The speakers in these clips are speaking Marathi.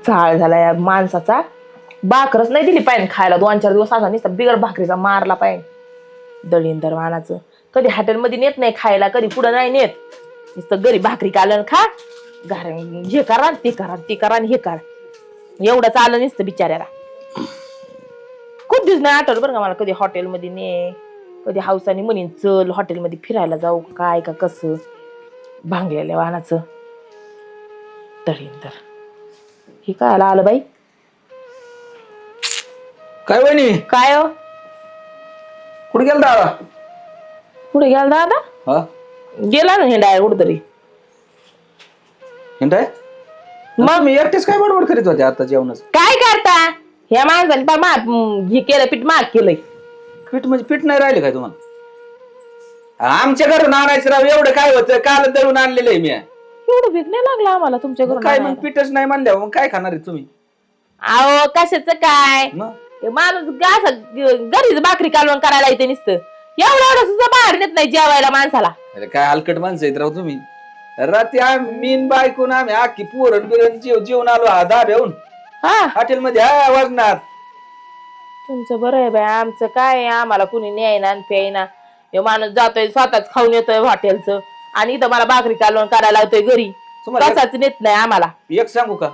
चाळ झाला या माणसाचा. भाकरच नाही दिली पाहिजे खायला 2-4 दिवस असा नुसता बिगर भाकरीचा मारला पाहिजे. दळींदर वाहनाचं कधी हॉटेलमध्ये नेत नाही खायला, कधी पुढं नाही नेत. नुसतं घरी भाकरी कालन खा, घर हे करा ते करा ते करा हे करा, एवढं चाललं नसतं बिचाऱ्याला. खूप दिवस नाही आठवलं बरं का मला कधी हॉटेलमध्ये ने, कधी हावसाने म्हणेन चल हॉटेलमध्ये फिरायला जाऊ काय का कसं. भांगलेल्या वाहनाचं दळींदर हे काय आलं बाई. काय वहिनी काय हो कुठे गेला दादा? कुठे गेला दादा? हा गेला ना हिंडाय कुठतरी. हिंडाय? मग मी एकटेच काय बडबड करीत होते आता जेवणाचं? काय करता ह्या माणसाने पण हे केलं पीठ माग केलंय. पीठ म्हणजे पीठ नाही राहिले काय तुम्हाला? आमच्या घरून आणायचं राव, एवढं काय होतं? काल दळून आणलेलं आहे मी. एवढं भीक नाही लागला आम्हाला तुमच्या घरून काय मग आणायला. पीठच नाही म्हणल्यावर मग काय खाणार आहे तुम्ही? अहो कशाच काय मग ते माणूस घरीच भाकरी कालवण करायला येते नुसतं. एवढं एवढं सुद्धा बाहेर नेत नाही जेवायला माणसाला. अरे काय हलकट माणसं आहेत राव तुम्ही. रात्री मीन बायकून आम्ही आखी पुरण बिरण जेवून आलो धाब्याहून हा हॉटेलमध्ये वाजणार. तुमचं बरं आहे बाय, आमचं काय आम्हाला कुणी न्यायना आणि प्यायना. हे माणूस जातोय स्वतःच खाऊन येतोय हॉटेलचं आणि इथं मला भाकरी कालवण करायला लावतोय घरी. तुम्हाला तसाच नेत नाही आम्हाला. एक सांगू का,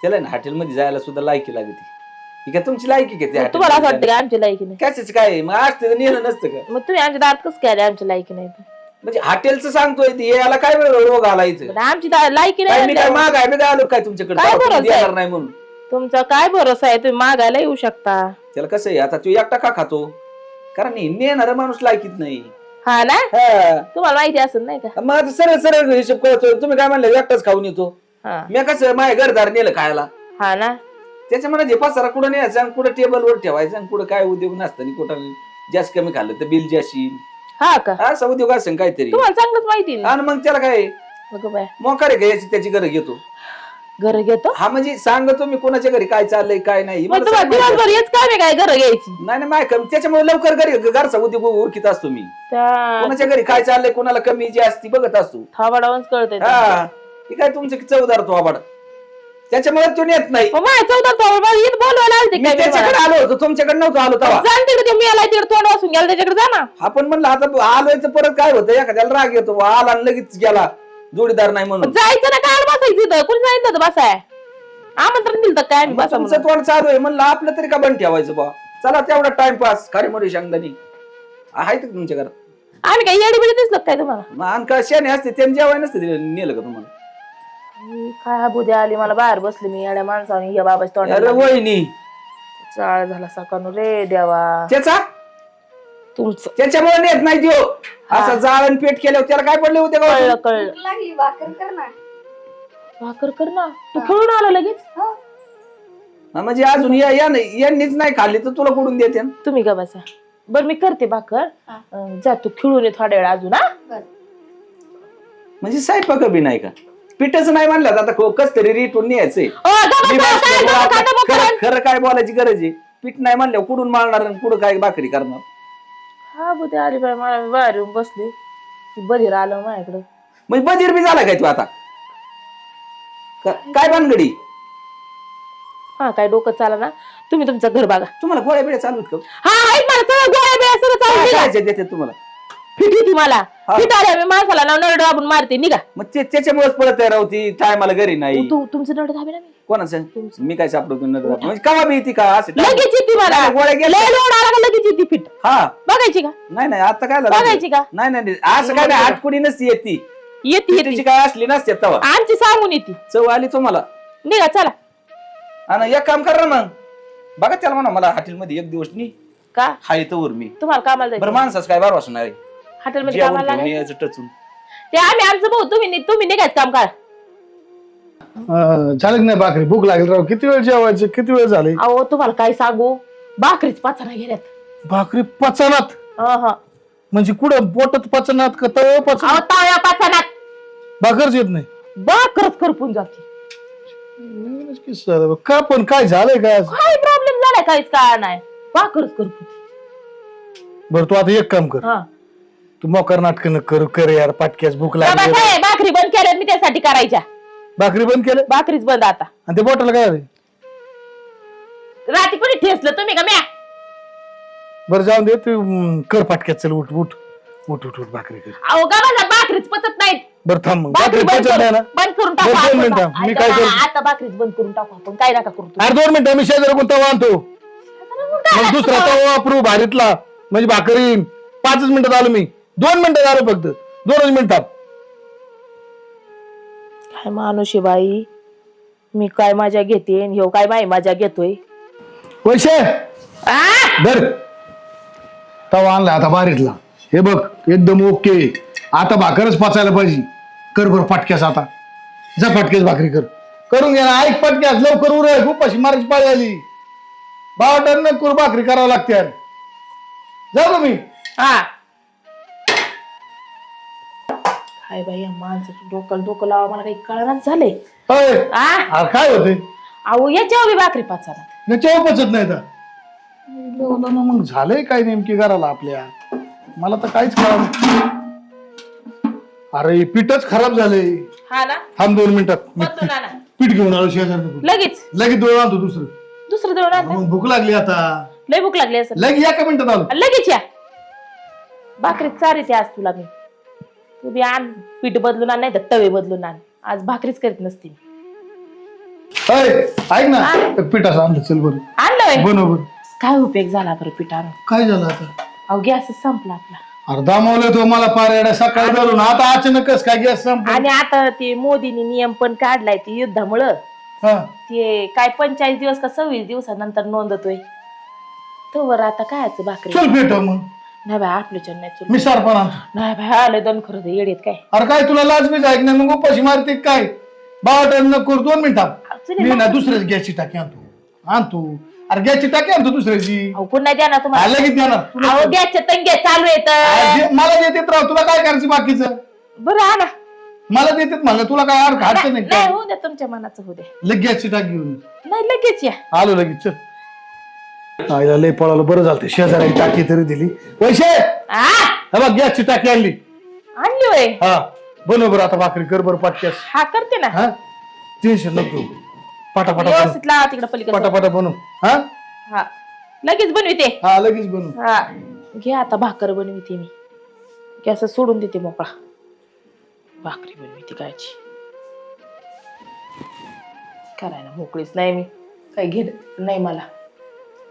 त्याला ना हॉटेलमध्ये जायला सुद्धा लायकी लागते. ही काय तुमची लायकी घेते? तुम्हाला असं वाटतं का आमची लायकी नाही? कशाच काय मग असते तर नेलं नसतं का? मग तुम्ही आमच्या दारात कसं काय आमची लायकी नाही तर? म्हणजे हॉटेलचं सांगतोय ते, याला काय रोग आलायचं? पण आमची लायकी काय मी काय नाही. माग आहे? मी काय आलो काय तुमच्याकडे काय तुम्ही भरोसा देणार आहे? नाही म्हणून? तुमचा काय भरोसा आहे? तुम्ही मागायला येऊ शकता. त्याला कसं आहे आता, तू एकटा का खातो? कारण नेणारा माणूस लायकीत नाही. हा ना, हा. तुम्हाला माहिती असेल नाही का? मग आता सरळ सरळ हिशोब करतोय. तुम्ही काय म्हणलं एकटाच खाऊन येतो? हा मी कसं माझ्या घरदार नेलं खायला, हा ना. त्याच्यामध्ये पसारा कुठं न्यायचा आणि कुठं टेबलवर ठेवायचं आणि कुठं काय उद्योग नसताना कुठं जास्त कमी खाल्लं तर बिल जाशील हा का? असा उद्योग असेल काहीतरी. तुम्हाला चांगलंच माहिती ना. आणि मग त्याला काय बघ बाय, मोकार आहे का याची त्याची गरज घेतो? घर घेतो. हा म्हणजे सांगतो मी कोणाच्या घरी काय चाललंय काय नाही. मग तुम्हाला दिवसभर हेच काम आहे काय घर घ्यायची? नाही नाही माय त्याच्यामुळे लवकर घरचा उद्योग उरकीत असतो मी. कोणाच्या घरी काय चाललंय, कोणाला कमी जास्ती बघत असतो. थाबाडावूनच कळतंय. हा हे काय तुमचं चवदार तो आबाड, त्याच्यामुळे तो नेत नाही. बोलवायला आलते मी काय? त्याच्याकडे आलो होतो, तुमच्याकडे नव्हतो आलो तेव्हा. जाणते का ते मी आला तिकडे तोंड वासून गेला त्याच्याकडे जा ना. आपण म्हणलं आता आलोय तर परत काय होतं, एखाद्याला राग येतो आला आणि लगेच गेला जोडीदार नाही म्हणून. जायचं ना काय बसायचं इथं? कोणी सांगितलं होतं बसाय? आमंत्रण दिलं काय आम्ही बसा तुमचं तोंड चालू आहे म्हणलं आपलं तरी का बंद ठेवायचं बा. चला तेवढा टाइमपास खरी मोरी शांगदानी आहे का तुमच्या घरात? आम्ही काय येडी बिडी दिसलो काय तुम्हाला? मग आणखा शेणे असते त्यांनी जेवाय नसते नेलं का तुम्हाला? काय बुद्या आली मला, बाहेर बसले मी येड्या माणसाने या बाबाच्या तोंडाला. अरे वहिनी चाळ झाला सकाळ रे देवा. त्याचा तुमचं त्याच्यामुळे नेत नाही त्यो. असं जाळण पेट केल्यावर त्याला काय पडले होते कळलं का? कळलं. लागली भाकर कर ना. भाकर कर ना. तू खेळून आला लगेच? म्हणजे अजून यांनीच नाही खाल्ली तर तुला कुठून देते? तुम्ही का बसा. बर मी करते भाकर. जा तू खेळून ये थोड्या वेळ अजून. हा म्हणजे स्वयंपाक बी नाही का? पिठच नाही म्हणलं आता कस तरी रिटून न्यायचंय. खरं काय बोलायची गरज आहे? पीठ नाही म्हणलं कुठून मारणार आणि कुठं काय भाकरी करणार? हा बुद्या आली बाई, मला बाहेर येऊन बसली. बधीर आलं माझ्याकडं. म्हणजे बधीर बी झाला काय तू आता? काय भानगडी? हा काय डोकं चाला ना. तुम्ही तुमचं घर बघा. तुम्हाला गोळ्या बिळ्या चालू आहेत का? हा आहेत मला सगळं गोळ्या बिळ्या सगळं चालू आहे. काय देते तुम्हाला? फिट होती मला. फिट आल्या मी माणसाला ना नळ दाबून मारते निघा. मग त्याच्यामुळेच पळत राहती टायमाला घरी नाही. तुमचं नळ दाबे ना मी. कोणाचं? मी काय सापडतो म्हणजे कवा बी येते का असं? लगेच येते मला. गोळ्या लय गेल्या लोड आला का लगेच येते फिट. हा बघायची का? नाही नाही आता काय बघायची का? नाही नाही असं काय नाही. आठकुडी नसती येते येते तिची काय असली नसते तेव्हा आमची सांगून येते. चव आली तुम्हाला. निघा चला. आणि एक काम कर ना मग, बघा त्याला म्हणा मला हॉटेलमध्ये एक दिवस नी का हाय तर मी. तुम्हाला कामाला बरं जायचं? माणसाच काय बरं असणार हॉटेलमध्ये जेवण कामाला घेऊन लागायचं? यायचं टचून. ते आम्ही आमचं भाऊ तुम्ही निघायचं काम करा. झालं की नाही भाकरी? भूक लागेल राव. किती वेळ जेवायचं? किती वेळ झाले? अहो तुम्हाला काय सांगू, भाकरीच पाचना गेल्यात. भाकरी पचनात म्हणजे कुठं पोटात पचनात का तव अहो पचनात? ताव्या पाचनात भाकरच येत नाही. भाकरच करपून जाते. का पण काय झालंय काय? काय प्रॉब्लेम झालाय काहीच काय नाही, भाकरच करपून. बरं तू आता एक काम कर, हा तू मोकार नाटक कर यार. पाटक्यास भूक लागली. भाकरी बंद केल्यात मी त्यासाठी करायच्या. भाकरी बंद केलं भाकरीच बंद आता. आणि ते बोटाला काय झालं? रात्री कोणी ठेसलं तुम्ही का म्या? बरं जाऊन दे तू कर पाटक्यात चल उठ उठ उठ उठ उठ भाकरी कर. अहो गावाला भाकरीच पचत नाहीत. बरं थांब मग भाकरी भाकरी बंद पचत नाही ना बंद करून टाकू बरं, 2 आपण. मिनिटं. मी ऐका काय ना, करतो? आता भाकरीच बंद करून टाकू आपण. काय नका करू तुम्ही. अरे 2 मिनिटं मी शेजारी कोण तवा आणतो मग दुसरा तवा वापरू भारीतला म्हणजे भाकरी 5 मिनिटात आलो मी 2 मिनिटात आलो फक्त 2 मिनिटात. काय माणूस आहे बाई. मी काय मजा घेते आणि ह्यो काय बाई मजा घेतोय. वैशे आ? बर तवा आणला आता बारीतला हे बघ एकदम ओके. आता भाकरच पचायला पाहिजे. कर बरं पाटक्यास आता जा पाटक्यास भाकरी कर करून घ्या ना. ऐक पाटक्यास लवकर उर उपाशी मारायची पाळी आली. बावटन न करू भाकरी करावं लागते यार. जा तुम्ही. हा काय बाई या माणसाचं डोकं लावा मला काही कळणार झालंय. अरे आ? काय होते अहो याच्यावर बी भाकरी पाचाना. याच्यावर पचत नाही तर मग झालंय काय नेमकी करायला आपल्या मला तर काहीच कळलं. अरे पीठच खराब झालंय. हा ना थांब 2 मिनिटात मी बदलून आणा पीठ घेऊन आलो शेजारी लगेच. लगेच 2 आणतो दुसरं. दुसरं देऊन आणा. मग भूक लागली आता लय भूक लागली असं. लगेच एका मिनिटात आलो. लगेच या. भाकरी चारीते आज तुला मी. तू बी आण पीठ बदलून आण नाही तर तवे बदलून आण. आज भाकरीच करीत नसते. ऐक ना पिठाचं आणलं चल बरं आणलंय बनव. काय उपयोग झाला बरं पिठानं. काय झालं आता? अहो गॅस संपला आपला. अरे दामावलं तो मला पार येडा सकाळी धरून आता अचानकच काय गॅस संपला. आणि आता ते मोदींनी नियम पण काढलाय ते युद्धामुळं. हा. ते काय 45 दिवस का 26 दिवसानंतर नोंदतोय. तोवर आता कायच भाकरी. चल पेट मग नाही बाय आपल्याच्या नाही चल. मी सरपण आणतो. नाही बाय आलं दन खरं येडेत काय. अरे काय तुला लाजमीच ऐक नाही मग उपाशी मारते काय. 12 न करू 2 मिनिटात मी ना दुसऱ्याच गॅसची टाकी आणतो. अरे गॅसची टाकी आणतो दुसऱ्याची. अहो कोण नाही द्या ना तुम्हाला. लगेच देणार अहो गॅसच्या तंग्या चालू येत. मला देतात राव तुला काय करायचं बाकीचं. बरं आणा. मला देतात म्हणलं तुला काय अर्थ हाडचं नाही नाही काय. होऊ द्या तुमच्या मनाचं होऊ द्या. लगेच गॅसची टाकी घेऊन नाही लगेच या. आलो लगेच चल. आईला लय पळालं बरं झालं शेजारी टाकी तरी दिली. पैसे आ बघ गॅसची टाकी आणली. आणली होय. हा बरोबर आता भाकरी कर बरं पाटक्यास. हा करते ना. हा टेन्शन नको पाटापाटा व्यवस्थित लावा तिकडे पलीकडे. पाटापाटा बनव. हा हा लगेच बनविते. हा लगेच बनव. हा घे आता भाकर बनविते मी. गॅस सोडून देते मोकळा. भाकरी बनविते कायची. करायला मोकळीच नाही मी. काही घेत नाही मला.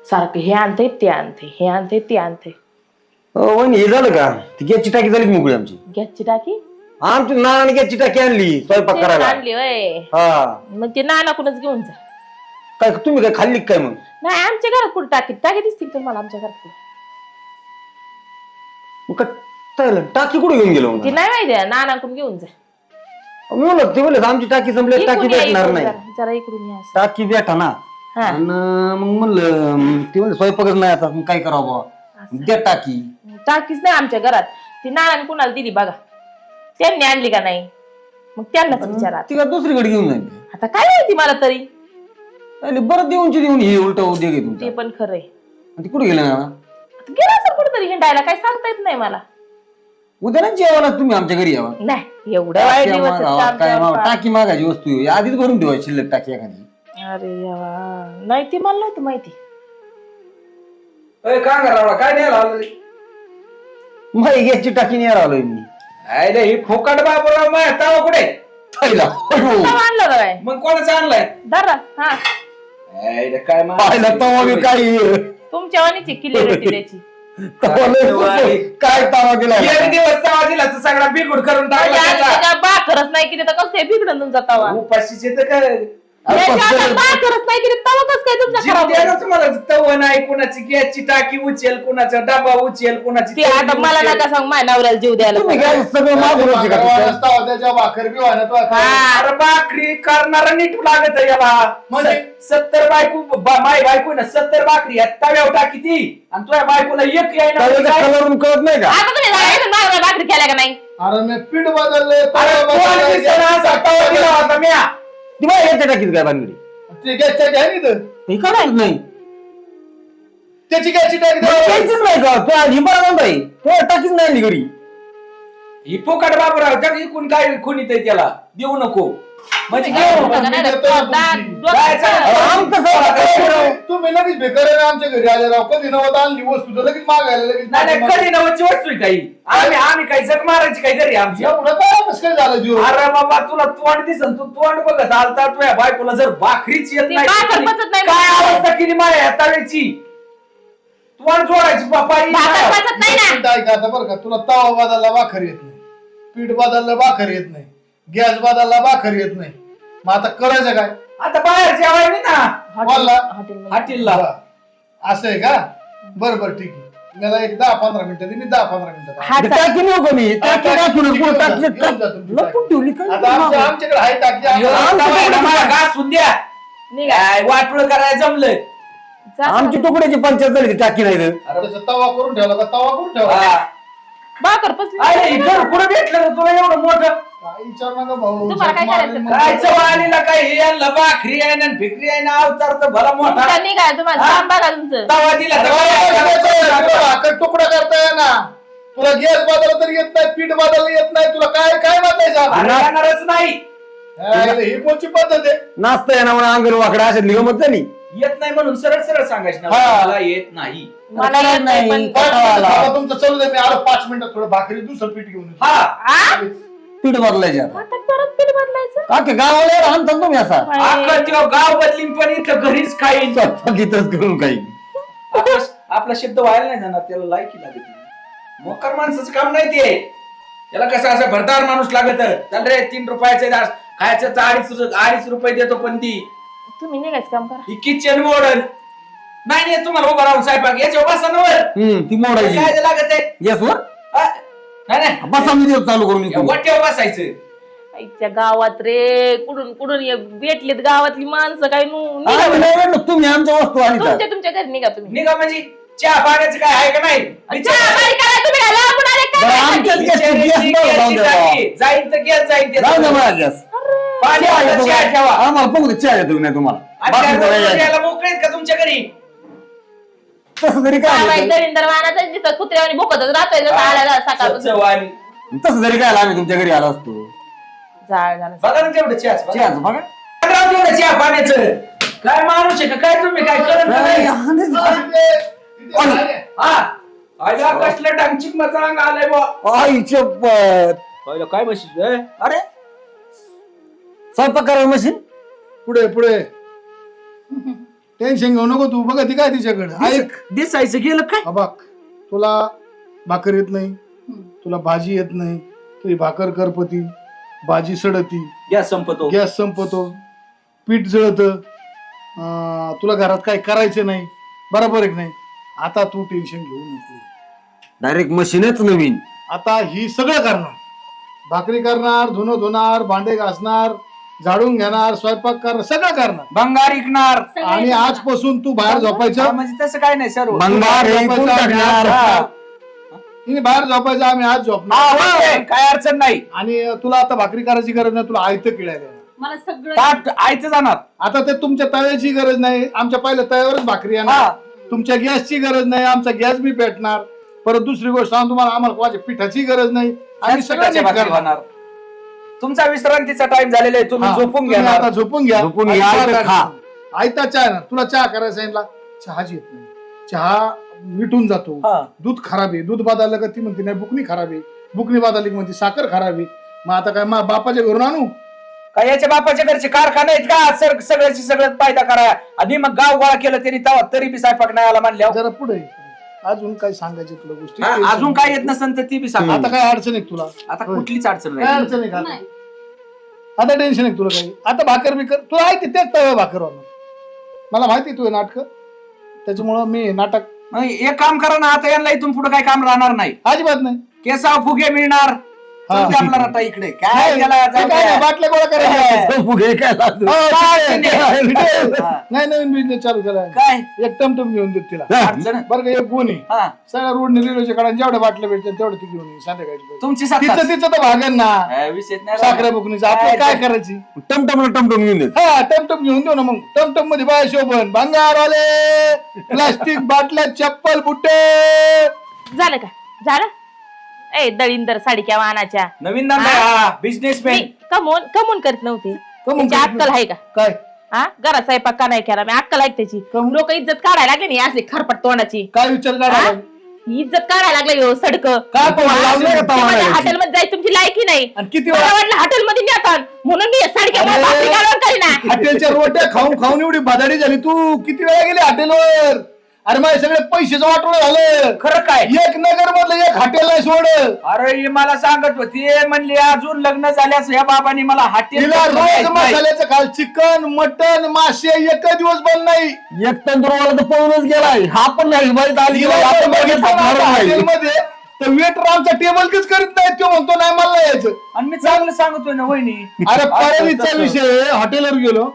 सारखं हे आणते ते आणते हे आणते ते आणते. वहिनी हे झालं का ती गॅसची टाकी झाली की मोकळी आमची. गॅसची टाकी आमची नानाने गॅसची टाकी आणली स्वयंपाक करायला. आणली होय. हा मग ते नानाकडूनच घेऊन जा. काय तुम्ही काय खाल्ली का काय मग. नाही आमच्या घरात कुठे टाकी टाकी दिसतील तुम्हाला आमच्या घरात कुठे. मग काय टाकी कुठे घेऊन गेलो ती नाही माहिती नानाकडून घेऊन जा. मी म्हणलं ते बोलले आमची टाकी संपली टाकी इकडून या, भेटणार इकडून नाही. जरा इकडून या असं. टाकी भेटा ना. हा. आणि मग म्हणलं ते म्हणलं स्वयंपाकच नाही आता मग काय करावं बाबा द्या टाकी. टाकीच नाही आमच्या घरात. ती नानाने कुणाला दिली बघा. त्यांनी आणली का नाही मग त्यांनाच विचारा. ती का दुसरीकडे घेऊन जाईल. आता काय माहिती मला तरी. अरे बरं देऊन हे उलट उद्या घे ते तुमचं. पण खरंय. ती कुठे गेले ना आता गेला असं कुठेतरी हिंडायला काय सांगता येत नाही मला. उद्या ना जेवायला तुम्ही आमच्या घरी यावा. नाही एवढं वाईट दिवस आहेत का काय आमच्यावर? टाकी मागायची वस्तू आहे. आधीच भरून ठेवायची शिल्लक टाकी एखादी. अरे देवा नाही ती मला नव्हतं माहिती. काय नाही आलं माही गॅसची टाकी नाही आलोय मी. ही फोकाट बाबूराव तवा कुठे तवा आणलं का काय मग कोणाचा आणलाय धरा. हा काय पाहिला तवा मी काही तुमच्या वाणीची क्लिअरिटी द्यायची. काय तवा दिला एक दिवस तवा दिला तर सगळा बिघड करून टाकला. बाकरच नाही केली तर कसं बिघडून तुमचा तवा. उपाशीचे तर काय बाकरच नाही केली तवा कसं काय तुमचा खराब होईल? तुम्हाला तव नाही कोणाची गॅसची टाकी उचल कोणाचा डबा उचल कोणाची ती आता मला नका सांग माझ्या नवऱ्याला जीव द्यायला तुम्ही सांगा. काय सगळं मागून त्याच्या भाकर बी वाहण्यात हा. अरे भाकरी करणारा नीट लागत याला म्हणजे 70 बायको माय बायको ना 70 भाकरी तव्यावर टाकी ती आणि तुझ्या बायकोला एक यायला कळत नाही का. आता तुम्ही सांगा, माझ्या भाकरी केल्या का नाही. अरे मी पीठ बदलले याच्या टाकीत काय बांगडी ते गॅसच्या घ्या नाही तर हे करायच नाही त्याची गॅसची टाकी टाकीच नाही का तो आधी बरोबर नाही तो टाकीच नाही घरी ही पोकाट बाबूराव जग इकून काय खुनीत त्याला देऊ नको. म्हणजे काय घेऊ. होतं का नाही? येतो ना तुमची. जायचं ना. आमचं काय? तुम्ही लगेच बेकार आमच्या घरी आले राव कधी नव्हतं आणली वस्तू तर लगेच मागायला लगेच नाही कधी नवची वस्तू आहे काही आम्ही काही जग मारायची काही घरी आमची एवढं काय कसं काय झालं जीव अरे बाबा तुला तोंड दिसन तू तोंड बघत आलता तुझ्या बायकोला जर भाकरीच येत ती नाही भाकर पचत नाही काय म्हणजे. अवस्था केली माया तव्याची तोंड जोडायची बापा भाकर पचत नाही ना. पीठ ऐका आता बरं का तुला तवा बदलला भाकर येत नाही पीठ बदलला भाकर येत नाही गॅस बदलला भाकर येत नाही मग आता करायचं काय आता बाहेर जेवायला ना बोलला हॉटेलमध्ये. हॉटेलला असं आहे का बरं बरं ठीक आहे मला एक 10-15 मिनिटं दे मी 10-15 मिनिटं हा, टाकी नको मी टाकी टाकून घेऊन जा, टाकी घेऊन जा तुमची लपून ठेवली काय आता आमच्याकडे आहे टाकी आम्हाला- घासून द्या निघा. काय वाटोळ करायला जमलं जा. आमची तुकड्याची पंचायत झाली ती टाकी नाही तर. त्याचा तवा करून ठेवला का तवा करून ठेवला भाकर पचली अरे नाही. घर कुठं भेटलं रे तुला एवढं मोठं काय विचार नका भाऊ तुम्हाला काय करायचं? काय चव आलेला काय हे यांना भाकरी आहे ना भिकरी आहे ना अवतार तर भला मोठा तुमचा निघा तुम्हाला हा? काम बघा तुमचं. तवा दिला भाकर तुकडा करता येणार तुला गॅस बदलला तरी येत नाही पीठ बदलला येत नाही तुला काय काय बदलायचं येणारच नाही ही कोणची पद्धत आहे नाचता येणार म्हणून अंगण वाकडा अशा निगमत झाली येत नाही म्हणून सरळ सरळ सांगायचं ना हा. मला येत नाही मला येत नाही पण पाच मिनिटं थांबा, तुमचं चालू दे मी आलो 5 मिनिटात थोडं भाकरी दुसरं पीठ घेऊन येतो. हा आ? पीठ बदलायचे आता आता परत पीठ बदलायचं. काके गावाला आणतात तुम्ही असा अख्खं त्यो गाव बदलीन पण इथं घरीच खाईन स्वतः करून काही आपला शब्द व्हायला नाही जाणार त्याला लायकी लागत नाही मोकर माणसाचं काम नाही ते त्याला कसं असं भरदार माणूस लागत त्याला रे 3 रुपयाचे दास खायचं तर 2.5 रुपये देतो पण ती तुम्ही निघायचं काम करा. ही किचन मॉडर्न नाही नाही तुम्हाला उभा राहून स्वयंपाक याच्या बसांवर ती मोडायची काय लागत आहे येस वर हा? नाही नाही बसा मी देतो चालू करून इकडून. वाट्यावर बसायचं आईच्या गावात रे कुठून कुठून भेटलीत गावातली माणसं काय आम्ही नाही भेटलो, तुम्ही आमच्या वस्तू आणता तुमच्या घरी निघा तुम्ही. निघा म्हणजे चहा पाण्याचं काय आहे का नाही चहा पाणी करा तुम्ही काय लांबून आले काय? बरं, आमच्याच बिचाऱ्याची गॅस बरं जाऊन गॅसची द्या टाकी. जाईन तर गॅस जाईन ते. जाऊ दे मला गॅस पाणी चहा आता येतो चहा का? ठेवा आम्हाला बघू दे, चहा येतो की नाही तुम्हाला आणि बाकी त्या तर काय रोज आहे? यायला मोकळे आहेत का तुमच्या घरी तसं तरी काय काय माहित, होतं? दरिंदर वाहनाचा दिसत कुत्र्यावानी भुकतच राहतोय जसं आला सकाळपासून. चवाली. तसं तरी काय आम्ही तुमच्या घरी आलो असतो जाळ झालं. बघा ना तेवढं चहाच बघा. चहाच बघा राव तेवढं चहा पाण्याचं काय माणूस आहे का काय तुम्ही काय करत नाही हा आयला कसलं डांगचिक मचांग आलाय बुवा आई चप्पत पहिलं काय बशीच अरे स्वयंपाक करायला मशीन पुढे पुढे टेन्शन घेऊ नको तू बघा ती काय तिच्याकडे ऐक दिसायचं गेलं काय बघ तुला भाकर येत नाही तुला भाजी येत नाही तुझी भाकर करपती भाजी सडती गॅस संपतो गॅस संपतो पीठ जळत तुला घरात काय करायचं नाही बरोबर आहे की नाही आता तू टेन्शन घेऊ नको डायरेक्ट मशीनच नवीन आता ही सगळं करणार भाकरी करणार धुणं धुणार भांडे घासणार झाडून घेणार स्वयंपाक करणार सगळं करणार भंगार इकणार आणि आजपासून तू बाहेर झोपायचं म्हणजे तसं काय नाही सर्व भंगार हे कोण टाकणार? तिने बाहेर झोपायचं आम्ही आज झोपणार काय अडचण नाही आणि तुला आता भाकरी करायची गरज नाही तुला आयतं किळायला येणार. मला सगळं ताट आयचं जाणार आता ते तुमच्या तव्याची गरज नाही आमच्या पहिल्या तव्यावरच भाकरी हा. येणार तुमच्या गॅसची गरज नाही आमचा गॅस बी पेटणार परत दुसरी गोष्ट सांग तुम्हाला आम्हाला कोणाच्या पिठाची गरज नाही आम्ही सगळं पिठाच्या नीट भाकरी करणार. होणार तुमचा विश्रांतीचा टाइम झालेला आहे तुम्ही हा, झोपून तुम्ही घेणार आता झोपून घ्या झोपून आणि घ्या, चहा आणि करा. खा. आयता चहा ना तुला चहा करायला सांगितला चहाची येत नाही चहा मिटून जातो हा. दूध खराब आहे दूध बदललं का ती म्हणते नाही बुकनी खराब आहे बुकनी बदलली की म्हणते साखर खराब आहे मग आता काय बापाच्या घरून आणू काय याच्या बापाच्या घरचे कारखाने आहेत का सगळ्याची सगळ्यात फायदा करा आणि मग गाव गोळा केलं तरी तरी बी स्वयंपाक नाही आला म्हणल्यावर जरा पुढे अजून काय सांगायचं तुला गोष्टी हा, अजून काय येत नसेल तर ती बी सांग आता काय अडचण आहे का तुला आता होय. कुठलीच अडचण काय नाही अडचण आहे का आता? नाही. आता टेन्शन आहे का तुला काही आता भाकर बिकर तुला आहे ते तेच तव्या भाकर होणार मला माहिती आहे तू हे नाटक त्याच्यामुळं मी हे नाटक मग एक काम करा ना आता यांना इथून पुढे काही काम राहणार नाही अजिबात नाही केसाव फुगे मिळणार हा. चलते आपला रट्टा इकडे काय नाही, त्याला ते जाऊ काय नाही, द्या. बाटल्या गोळा करायच्या पुढे काय लागतो? हो, काय ठीक आहे. हा. नाही नवीन बिझनेस चालू केला काय एक टमटम घेऊन देत तिला अडचण बरं का एक गुण आहे हा सगळ्या रोडने रेल्वेच्या कडा जेवढ्या बाटल्या भेटतात तेवढं ती घेऊन ये संध्याकाळची तुमची तिचं तिचं तर भागन ना विषय नाही साखरे बुकणीचं आपण काय करायची टमटम टमटम घेऊन देत हा टमटम घेऊन देऊ ना मग टमटम मध्ये बाय शोभन भंगारवाले प्लास्टिक बाटल्या चप्पल बुट्टे झालं का झालं ए दळींदर साडी क्या वाहनाच्या नवीन धंदा बिझनेसमॅन कमून करत नव्हते कमून त्याची करत अक्कल आहे का काय हा घरात स्वयंपाक का नाही केला मी अक्कल आहे का त्याची कमून? लोक इज्जत काढायला लागले नाही असे खरपट तोंडाची काय विचार काढायला? इज्जत काढायला लागले हो सडक काय पण लावलंय का तवा नाही? हॉटेलमध्ये जायची तुमची लायकी नाही आणि किती मला वेळा वाटलं हॉटेलमध्ये नेतात म्हणून मी साडक्यामुळे अरे! भाकरी घालून करीना हॉटेलच्या रोट्या खाऊन खाऊन एवढी बदाडी झाली तू किती वेळा गेली हॉटेलवर अरे माझे सगळे पैशाचं वाटोळं झालं खरं काय एक नगर मधलं एक हॉटेल नाही सोड अरे ही मला सांगत होती म्हणली अजून लग्न झाल्यास या बाबांनी मला हॉटेल तिला रोज मसाल्याचं खाल चिकन मटन मासे एक दिवस बंद नाही एक तंदुरवाला तर पळूनच गेलाय हा पण नाही बाईत आली तिला आपण आपण बघितलं बघितलं ना नाही. हॉटेलमध्ये तर वेटर आमचा टेबल कच करीत नाही तो म्हणतो नाही मला नाही यायचं आणि मी चांगलं सांगतोय ना वहिनी अरे परवीचा तसं. विषय हॉटेलवर गेलो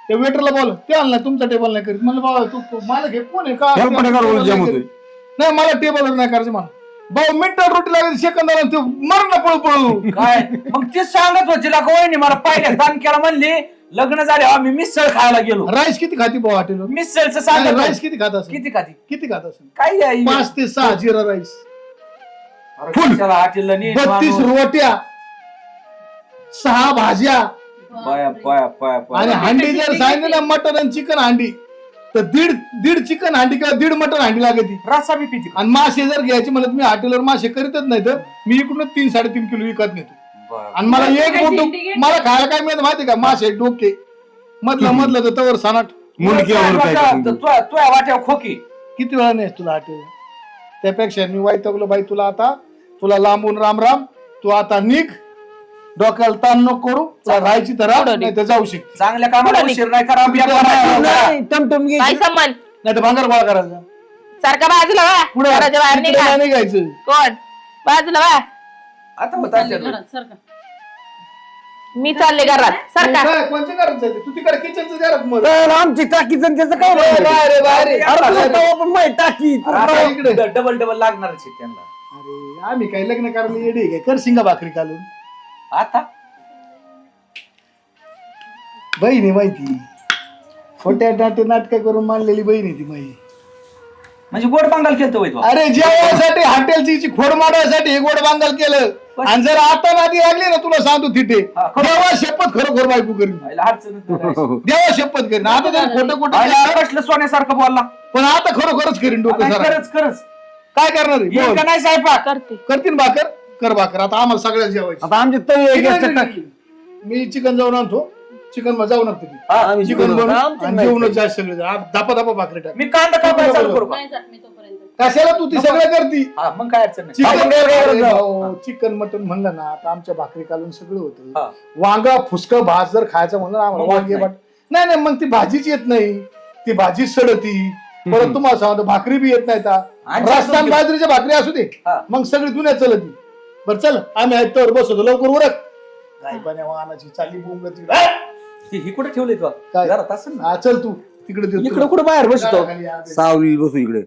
त्या वेटरला बोल ते आणला तुमचा टेबल नाही करीत म्हणलं बाबा तू मला घे कोण आहे का ह्याला पण एका रोज नाही जम होतोय. करीत. नाही मला टेबलवर नाही करायचं मला भाऊ मिनिटात रोटी लागली सेकंदाला तू मर ना पळू पळू काय मग तेच सांगत होती का वहिनी मला पहिल्या दान केला म्हणली लग्न झाले आम्ही मिसळ खायला गेलो राईस किती खाती भाऊ हॉटेलवर मिसळचं सांगत राईस किती खात असेल किती खाती किती खात असेल काय आहे? 5 ते 6 जिरा राईस अरे फुल. कशाला हॉटेलला नीट 32 माणूस. रोट्या 6 भाज्या पाया पाया पाया पाया. आणि हंडी जर सांगितलं ना मटन आणि चिकन हंडी तर दीड चिकन हंडी किंवा दीड मटन हंडी लागते रस्सा बी पिती आणि मासे जर घ्यायचे म्हणत मी हॉटेलवर मासे करीतच नाही तर मी इकडून 3-3.5 किलो विकत नेतो बरं. आणि मला एक मोठं मला खायला काय मिळत माहिती का मासे डोके मधलं तर तवर सनाट मुंडक्यावर काय तुझ्या करतो? तुझ्या वाट्यावर खोकी किती वेळा नाही तुला हॉटेल त्यापेक्षा मी वैतागलो बाई तुला लांबून राम राम तू आता निघ डोक्याला ताण नको करू तुला राहायची तर राहा, नाही तर जाऊ शकते चांगल्या कामाला कुठं उशीर नाही करा कुठं व्यापाराला नाही, टमटम घे. काय संबंध नाही तर भांगर गोळा करायचा सारखा बाजूला वा पुढे घराच्या बाहेर निघा निघायचं कोण बाजूला वा आता होत असेल. मी चालले घरात सारखा काय, कोणत्या घरात जायचं तू तिकडे किचनचं घरात मग तर आमची टाकीच आणि त्याचं काय नाही. बाहेर बाहेर अरे तुला तवा पण माहिती टाकी तू आता इकडे. डबल डबल लागणारच आहे त्यांना अरे आम्ही काही लग्न करायला येडी आहे काय कर शिंगा भाकरी घालून आता बहीण माहिती खोट्या नाटक करून मानलेली बहीण आहे ती माहिती म्हणजे गोड बांगाल केलं वय तू अरे जेवणासाठी हॉटेलची खोड मारण्यासाठी हे गोड बांगाल केलं आणि जर आता नादी लागली ना तुला सांगतो तिथे हा, खरं. देवा शपथ खरोखर बायको करीन देवा शपथ करीन आता तर खोटं खोटं कसलं सोन्यासारखं बोलला पण आता खरोखरच करीन डोकं सारं. खरंच खरंच काय करणार आहे? येईल बोल. का नाही साहेबाक करते करतीन भाकर कर भाकर आता आम्हाला सगळ्याला जेवायचं आता आमची तळी आहे गॅसच्या टाकी. मी चिकन जाऊन आणतो चिकन जाऊ नका तुम्ही आम्ही चिकन चिकन बनवून आमचं आणि नाही. जेवणच जास्त सगळे धापा धापा भाकरी टाक मी कांदा कापायला चालू करू का? कशाला तू ती सगळं करती हा मग काय अडचण नाही चिकन आपण काय अरे करायचं? भाऊ, चिकन मटन म्हणलं ना आता आमच्या भाकरी कालून सगळं होतं हा. वांगा फुसकं भात जर खायचं म्हणलं ना आम्हाला मग होत वांगे नाही. भात नाही नाही मग ती भाजीच येत नाही ती भाजीच सडती परत तुम्हाला सांगतो भाकरी बी येत नाही आणि राजस्थान जास्त बाजरीच्या भाकरी असू दे हा. मग सगळी दुनिया चलती बरं चल आम्ही आहेत तर बसवतो लवकर उरक गायपाण्या वाहनाची चाली बोंब ही कुठे ठेवली तू काय? घरात असेल ना चल तू तिकडे देतो इकडे कुठे बाहेर बसतो खाली या. सावली बसू इकडे